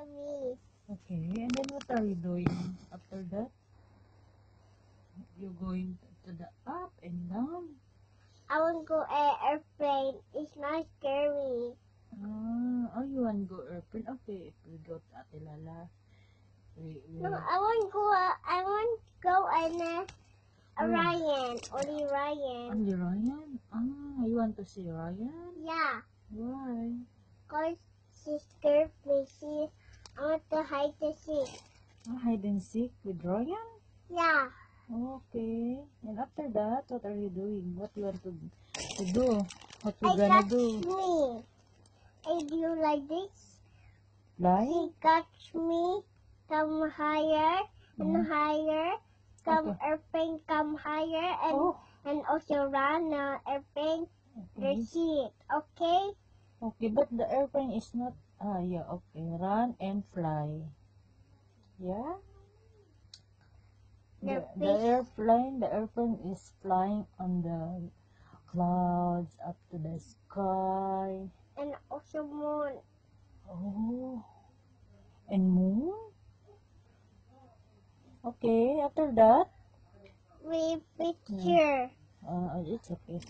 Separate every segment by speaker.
Speaker 1: me.
Speaker 2: Okay, and then what are you doing after that? You're going to the up and down.
Speaker 1: I want to go airplane. It's not scary.
Speaker 2: Oh, you want to go airplane? Okay, if we go to Ate Lala,
Speaker 1: No, I want to go and Ryan. Only Ryan.
Speaker 2: Only Ryan? You want to see Ryan?
Speaker 1: Yeah.
Speaker 2: Why?
Speaker 1: Cause she scared me. I want to hide the seat.
Speaker 2: Hide and seek with Ryan?
Speaker 1: Yeah.
Speaker 2: Okay. And after that, what are you doing? What you want to do? What you
Speaker 1: I
Speaker 2: gonna
Speaker 1: catch
Speaker 2: do?
Speaker 1: me. I do like this.
Speaker 2: Fly?
Speaker 1: She catch me. Come higher and higher. Come
Speaker 2: Okay.
Speaker 1: airplane. Come higher
Speaker 2: Oh.
Speaker 1: and also run airplane.
Speaker 2: Okay.
Speaker 1: The seat. Okay.
Speaker 2: Okay, but the airplane is not. Yeah. Okay. Run and fly. Yeah. The airplane is flying on the clouds up to the sky.
Speaker 1: And also moon.
Speaker 2: Oh, and moon. Okay, after that,
Speaker 1: We picture.
Speaker 2: it's okay.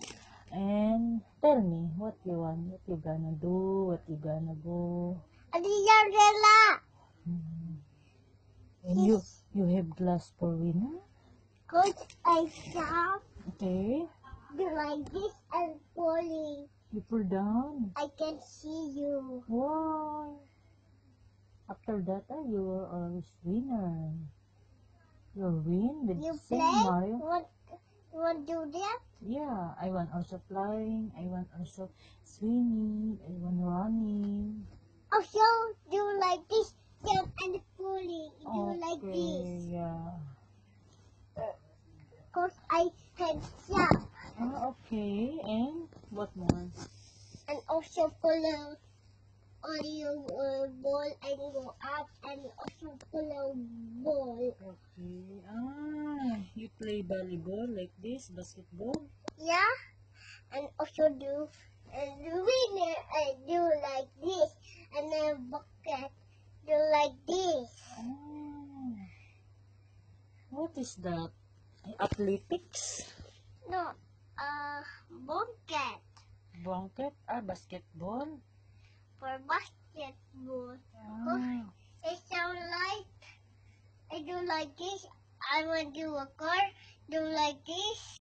Speaker 2: And tell me what you want, what you gonna do, what you gonna go.
Speaker 1: Adiyarela.
Speaker 2: And you have glass for winner.
Speaker 1: Cause I saw
Speaker 2: Okay,
Speaker 1: do like this and falling.
Speaker 2: you pull down.
Speaker 1: I can see you.
Speaker 2: Why? After that, you are always winner. You win with
Speaker 1: You
Speaker 2: Saint
Speaker 1: play?
Speaker 2: Mario.
Speaker 1: You want to do that?
Speaker 2: Yeah, I want also flying. I want also swimming. I want running.
Speaker 1: Also do like this, jump and falling. Do like this.
Speaker 2: Yeah.
Speaker 1: Cause I can jump.
Speaker 2: Okay. And what more?
Speaker 1: And also follow on your ball and go up and also follow ball.
Speaker 2: Okay. You play volleyball like this, basketball?
Speaker 1: Yeah. And also do and the winner and do like this and then bucket do like this.
Speaker 2: What is that? Athletics?
Speaker 1: No, bucket
Speaker 2: Blanket? Basketball?
Speaker 1: for basketball. Oh, it sound like I do like this. I want to do a car, do like this.